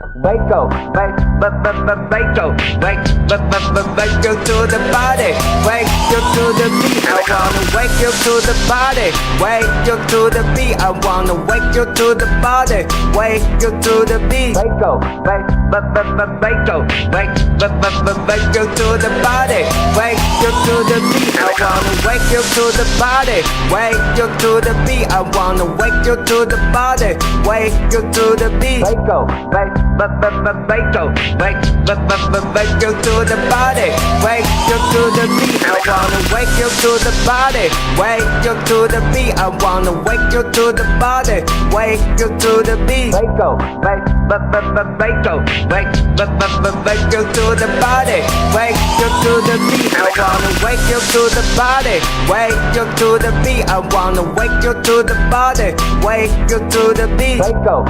wake up, wake you to the body, wake you to the beat. I wanna wake you to the body, wake you to the beat. I wanna wake you to the body, wake you to the beat. Wake up, wake you to the body, wake you to the beat. I wanna wake you to the body, wake you to the beat. I wanna wake you to the body, wake you to the beat. Wake up, wake you to the body, wake you to the beat. I wanna wake you to the body, wake you to the beat. I wanna wake you to the body, wake you to the beat. Wake up, wake you to the body, wake you to the beat. I wanna wake you to the body, wake you to the beat. I wanna wake you to the body, wake you to the beat. Wake up,